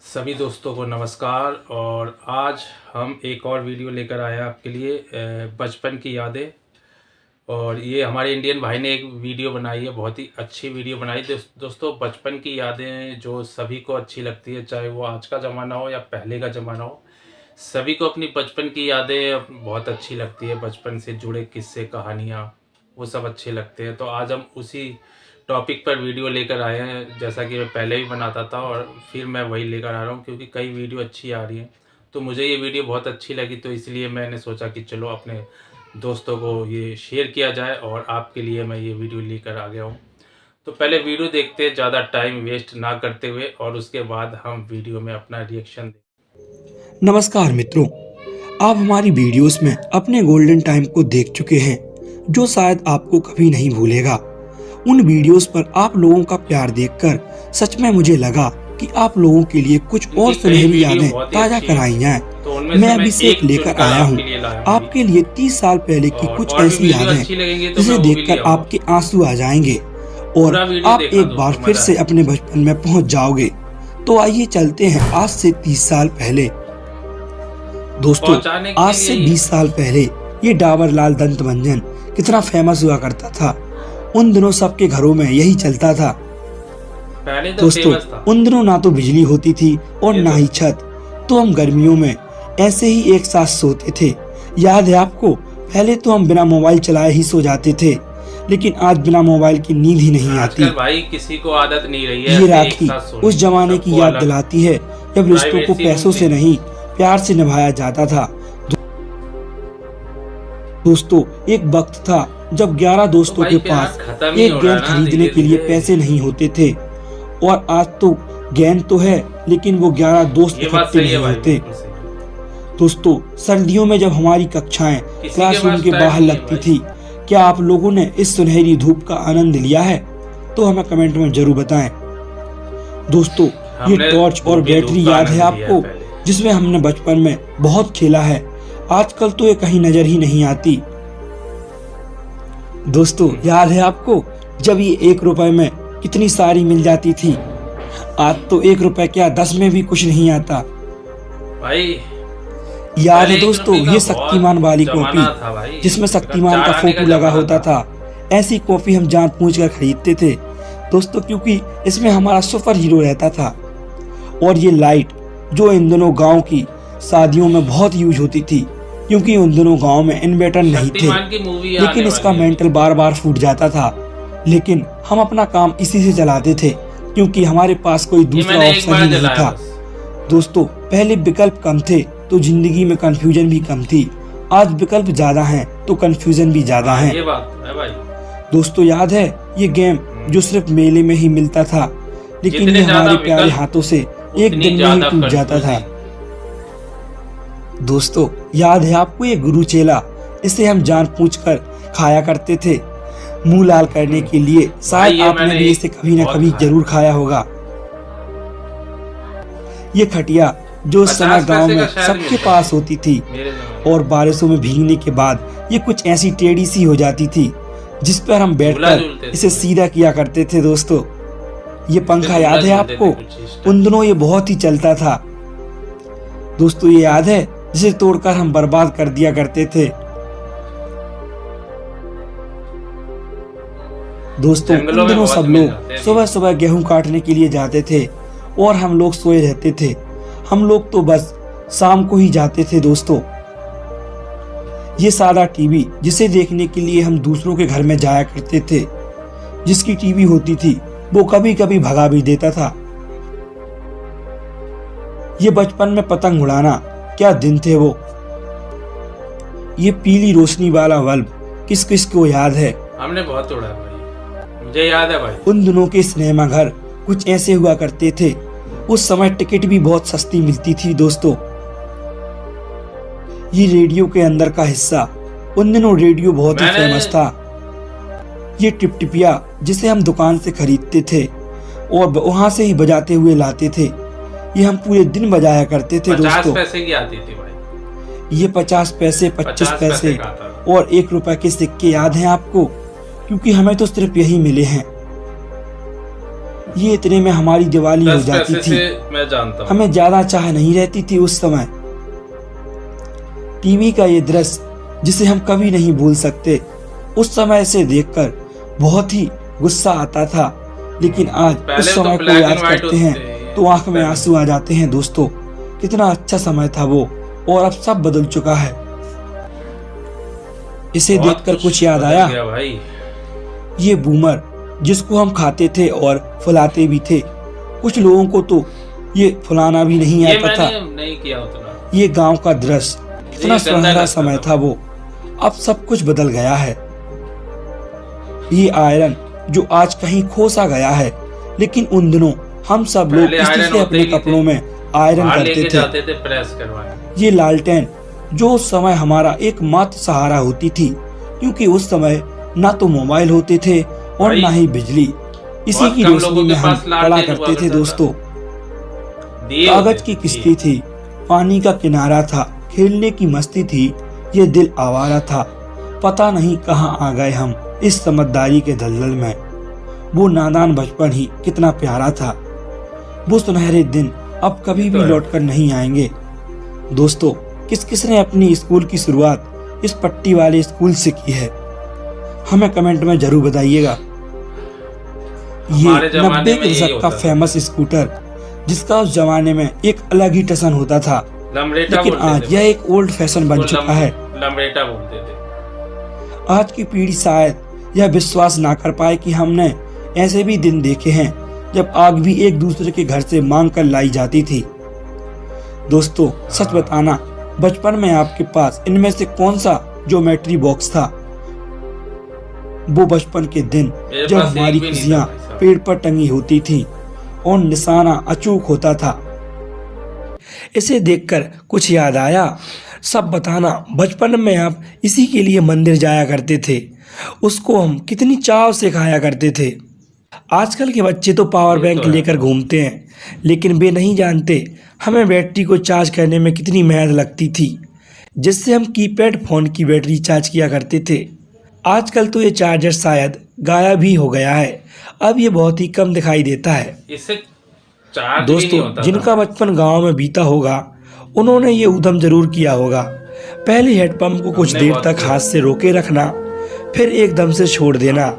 सभी दोस्तों को नमस्कार। और आज हम एक और वीडियो लेकर आए हैं आपके लिए बचपन की यादें। और ये हमारे इंडियन भाई ने एक वीडियो बनाई है, बहुत ही अच्छी वीडियो बनाई। दोस्तों, बचपन की यादें जो सभी को अच्छी लगती है, चाहे वो आज का ज़माना हो या पहले का ज़माना हो, सभी को अपनी बचपन की यादें बहुत अच्छी लगती है। बचपन से जुड़े किस्से, कहानियाँ, वो सब अच्छे लगते हैं। तो आज हम उसी टॉपिक पर वीडियो लेकर आए हैं, जैसा कि मैं पहले भी बनाता था और फिर मैं वही लेकर आ रहा हूँ, क्योंकि कई वीडियो अच्छी आ रही हैं। तो मुझे ये वीडियो बहुत अच्छी लगी, तो इसलिए मैंने सोचा कि चलो अपने दोस्तों को ये शेयर किया जाए, और आपके लिए मैं ये वीडियो लेकर आ गया हूँ। तो पहले वीडियो देखते हैं, ज़्यादा टाइम वेस्ट ना करते हुए, और उसके बाद हम वीडियो में अपना रिएक्शन दें। नमस्कार मित्रों, आप हमारी वीडियोस में अपने गोल्डन टाइम को देख चुके हैं, जो शायद आपको कभी नहीं भूलेगा। उन वीडियोस पर आप लोगों का प्यार देखकर सच में मुझे लगा कि आप लोगों के लिए कुछ और सुनहरी यादें ताजा कराई जाएं। तो मैं अभी से एक लेकर आया हूँ आपके लिए 30 साल पहले की कुछ ऐसी यादें जिसे देखकर आपके आंसू आ जाएंगे और आप एक बार फिर से अपने बचपन में पहुँच जाओगे। तो आइए चलते हैं आज से 30 साल पहले। दोस्तों, आज से 20 साल पहले ये डाबर लाल दंत मंजन कितना फेमस हुआ करता था। उन दिनों सबके घरों में यही चलता था। दोस्तों, उन दिनों ना तो बिजली होती थी और ना ही छत, तो हम गर्मियों में ऐसे ही एक साथ सोते थे। याद है आपको? पहले तो हम बिना मोबाइल चलाए ही सो जाते थे, लेकिन आज बिना मोबाइल की नींद ही नहीं आती। भाई किसी को आदत नहीं रही है। ये राखी उस जमाने की याद दिलाती है जब रिश्तों को पैसों से नहीं, प्यार से निभाया जाता था। दोस्तों, एक वक्त था जब 11 दोस्तों के पास एक गेंद खरीदने के लिए पैसे नहीं होते थे, और आज तो गेंद तो है, लेकिन वो 11 दोस्त इकट्ठे नहीं होते। दोस्तों, सर्दियों में जब हमारी कक्षाएं क्लासरूम के बाहर लगती थी, क्या आप लोगों ने इस सुनहरी धूप का आनंद लिया है? तो हमें कमेंट में जरूर बताएं। दोस्तों, ये टॉर्च और बैटरी याद है आपको, जिसमें हमने बचपन में बहुत खेला है। आजकल तो ये कहीं नजर ही नहीं आती। दोस्तों, याद है आपको जब ये 1 रुपए में कितनी सारी मिल जाती थी? आज तो 1 रुपए क्या 10 में भी कुछ नहीं आता भाई। याद है दोस्तों, ये शक्तिमान वाली कॉपी जिसमें शक्तिमान का फोटो लगा होता था। ऐसी कॉपी हम जान पूछ कर खरीदते थे दोस्तों, क्योंकि इसमें हमारा सुपर हीरो रहता था। और ये लाइट जो इन दोनों गांव की शादियों में बहुत यूज होती थी, क्योंकि उन दोनों गांव में इन्वर्टर नहीं थे, लेकिन इसका मेंटल बार बार फूट जाता था। लेकिन हम अपना काम इसी से चलाते थे, क्योंकि हमारे पास कोई दूसरा ऑप्शन ही नहीं था। दोस्तों, पहले विकल्प कम थे तो जिंदगी में कंफ्यूजन भी कम थी। आज विकल्प ज्यादा हैं तो कंफ्यूजन भी ज्यादा है। दोस्तों, याद है ये गेम जो सिर्फ मेले में ही मिलता था, लेकिन ये हमारे प्यारे हाथों से एक दिन में ही टूट जाता था। दोस्तों, याद है आपको ये गुरु चेला? इसे हम जानबूझकर खाया करते थे मुंह लाल करने के लिए। शायद आपने भी इसे कभी न कभी जरूर खाया होगा। ये खटिया जो उस समय गांव में सबके पास होती थी, और बारिशों में भीगने के बाद ये कुछ ऐसी टेढ़ी सी हो जाती थी, जिस पर हम बैठकर इसे सीधा किया करते थे। दोस्तों, ये पंखा याद है आपको? उन दिनों ये बहुत ही चलता था। दोस्तों, ये याद है जिसे तोड़कर हम बर्बाद कर दिया करते थे। दोस्तों, उन दिनों सब लोग सुबह सुबह गेहूं काटने के लिए जाते थे और हम लोग सोए रहते थे। हम लोग तो बस शाम को ही जाते थे। दोस्तों, ये सादा टीवी जिसे देखने के लिए हम दूसरों के घर में जाया करते थे, जिसकी टीवी होती थी वो कभी कभी भगा भी देता था। ये बचपन में पतंग उड़ाना, क्या दिन थे वो। ये पीली रोशनी वाला बल्ब किस किस को याद है? हमने बहुत उड़ा भाई, मुझे याद है भाई। उन दिनों के सिनेमा घर कुछ ऐसे हुआ करते थे। उस समय टिकट भी बहुत सस्ती मिलती थी। दोस्तों, ये रेडियो के अंदर का हिस्सा, उन दिनों रेडियो बहुत ही फेमस था। ये टिपटिपिया जिसे हम दुकान से खरीदते थे और वहां से ही बजाते हुए लाते थे, ये हम पूरे दिन बजाया करते थे। 50 पैसे की आती थी भाई। ये 50 पैसे, 25 पैसे और 1 रुपए के सिक्के याद हैं आपको? क्योंकि हमें तो सिर्फ यही मिले हैं। ये इतने में हमारी दिवाली हो 10 जाती पैसे थी। से मैं जानता हूँ। हमें ज्यादा चाह नहीं रहती थी उस समय। टीवी का ये दृश्य जिसे हम कभी नहीं भूल सकते। उस समय इसे देखकर बहुत ही गुस्सा आता था, लेकिन आज उस पहले तो समय को ब्लैक याद एंड व्हाइट करते हैं होते तो आंख में पहले। आंसू आ जाते हैं। दोस्तों, कितना अच्छा समय था वो, और अब सब बदल चुका है। इसे बहुत देखकर कुछ याद बदल आया। गया भाई। ये बूमर जिसको हम खाते थे और फुलाते भी थे, कुछ लोगों को तो ये फुलाना भी नहीं ये आता था। मैंने नहीं किया उतना। ये गांव का दृश्य, कितना ये गंदा सुनहरा लगता समय था। था वो। अब सब कुछ बदल गया है। ये आयरन जो आज कहीं खो सा गया है, लेकिन उन दिनों हम सब लोग पहले किसी आयरन से होते अपने ही नहीं कपड़ों थे। में आयरन बाहर करते लेके थे। जाते थे प्रेस करवाने। ये लालटेन जो उस समय हमारा एकमात्र सहारा होती थी, क्योंकि उस समय ना तो मोबाइल होते थे और भाई, ना ही बिजली। इसी बहुत की कम रोशनी लोगों में के हम पास लालटेन पढ़ा हुआ करते थे। करता था। दोस्तों, दिए कागज होते की थे, किश्ती थी, पानी का किनारा था, खेलने की मस्ती थी। ये दिल आवारा था, पता नहीं कहाँ आ गए हम इस समझदारी के दलदल में। वो नादान बचपन ही कितना प्यारा था। वो सुनहरे दिन अब कभी भी लौटकर नहीं आएंगे। दोस्तों, किस किस ने अपनी स्कूल की शुरुआत इस पट्टी वाले स्कूल से की है, हमें कमेंट में जरूर बताइएगा। ये हमारे जमाने 90 में के यही दशक का होता था। फेमस स्कूटर, जिसका उस जमाने में एक अलग ही टसन होता था, लमरेटा लेकिन बोलते आज थे। यह एक ओल्ड फैशन बन उसको चुका है। लमरेटा बोलते थे। आज की पीढ़ी शायद यह विश्वास ना कर पाए कि हमने ऐसे भी दिन देखे हैं जब आग भी एक दूसरे के घर से मांग कर लाई जाती थी। दोस्तों, सच बताना, बचपन में आपके पास इनमें से कौन सा ज्योमेट्री बॉक्स था? वो बचपन के दिन मेरे जब पास एक हमारी भी नहीं था खुशियां भाई साहब। पेड़ पर टंगी होती थी और निशाना अचूक होता था। इसे देखकर कुछ याद आया। सब बताना, बचपन में आप इसी के लिए मंदिर जाया करते थे, उसको हम कितनी चाव से खाया करते थे। आजकल के बच्चे तो पावर ये बैंक तो है। लेकर घूमते हैं, लेकिन वे नहीं जानते हमें बैटरी को चार्ज करने में कितनी मेहनत लगती थी, जिससे हम कीपैड फोन की बैटरी चार्ज किया करते थे। आजकल तो ये चार्जर शायद गायब ही हो गया है, अब ये बहुत ही कम दिखाई देता है। इससे चार्ज भी नहीं दोस्तों, होता जिनका था। बचपन गांव में बीता होगा, उन्होंने ये उद्यम जरूर किया होगा। पहले हेडपंप को कुछ हमने देर बहुत तक किया। हाथ से रोके रखना, फिर एकदम से छोड़ देना,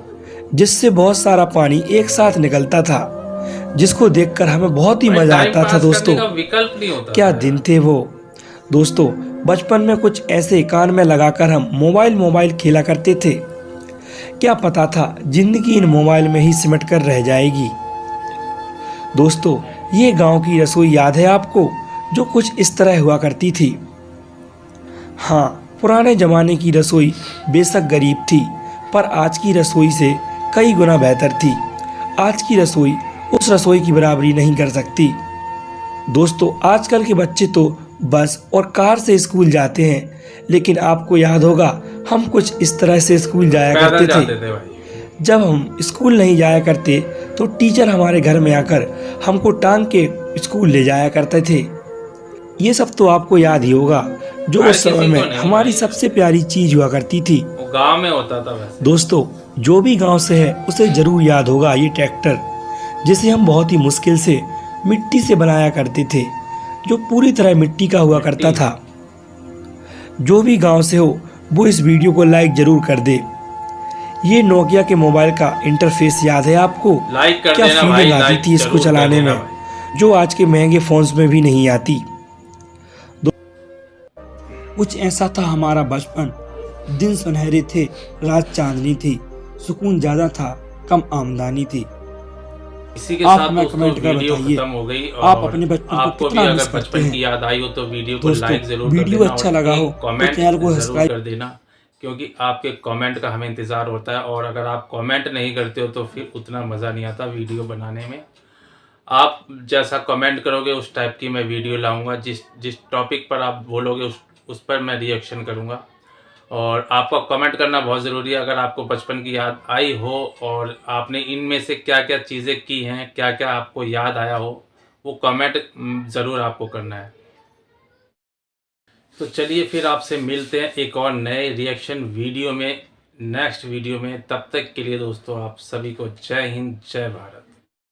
जिससे बहुत सारा पानी एक साथ निकलता था, जिसको देखकर हमें बहुत ही भाई, मजा टाइम आता था। पास दोस्तों, करने का विकल्प नहीं होता क्या था। दिन थे वो। दोस्तों, बचपन में कुछ ऐसे कान में लगाकर हम मोबाइल खेला करते थे। क्या पता था जिंदगी इन मोबाइल में ही सिमट कर रह जाएगी। दोस्तों, ये गांव की रसोई याद है आपको, जो कुछ इस तरह हुआ करती थी। हाँ, पुराने जमाने की रसोई बेशक गरीब थी, पर आज की रसोई से कई गुना बेहतर थी। आज की रसोई उस रसोई की बराबरी नहीं कर सकती। दोस्तों, आजकल के बच्चे तो बस और कार से स्कूल जाते हैं, लेकिन आपको याद होगा हम कुछ इस तरह से स्कूल जाया पैदल करते जाते थे। थे भाई। जब हम स्कूल नहीं जाया करते तो टीचर हमारे घर में आकर हमको टांग के स्कूल ले जाया करते थे। ये सब तो आपको याद ही होगा, जो भाई, उस समय किसी को में नहीं हमारी भाई। सबसे प्यारी चीज हुआ करती थी। वो गांव में होता था वैसे। दोस्तों, जो भी गांव से है उसे जरूर याद होगा ये ट्रैक्टर, जिसे हम बहुत ही मुश्किल से मिट्टी से बनाया करते थे, जो पूरी तरह मिट्टी का हुआ करता मिट्टी। था। जो भी गांव से हो वो इस वीडियो को लाइक जरूर कर दे। ये नोकिया के मोबाइल का इंटरफेस याद है आपको? लाइक कर क्या देना भाई, फीलिंग आती लाइक थी इसको जरूर कर चलाने देना में, भाई। जो आज के महंगे फोन्स में भी नहीं आती। कुछ ऐसा था हमारा बचपन। दिन सुनहरे थे, रात चांदनी थी, सुकून ज्यादा था, कम आमदनी थी। इसी के आप साथ हमें दोस्तों कमेंट कर वीडियो बताइए, खत्म हो गई। आप और अपने बचपन को आपको भी कितना मिस अगर करते बचपन हैं? की याद आई हो तो वीडियो को दोस्तों, लाइक जरूर कर वीडियो देना अच्छा और लगा एक हो तो कमेंट चैनल को जरूर सब्सक्राइब कर देना, क्योंकि आपके कमेंट का हमें इंतज़ार होता है। और अगर आप कमेंट नहीं करते हो तो फिर उतना मज़ा नहीं आता वीडियो बनाने में। आप जैसा कमेंट करोगे उस टाइप की मैं वीडियो लाऊंगा। जिस टॉपिक पर आप बोलोगे उस पर मैं रिएक्शन करूंगा। और आपका कमेंट करना बहुत ज़रूरी है। अगर आपको बचपन की याद आई हो और आपने इनमें से क्या क्या चीज़ें की हैं, क्या क्या आपको याद आया हो, वो कमेंट ज़रूर आपको करना है। तो चलिए फिर आपसे मिलते हैं एक और नए रिएक्शन वीडियो में, नेक्स्ट वीडियो में। तब तक के लिए दोस्तों आप सभी को जय हिंद, जय भारत।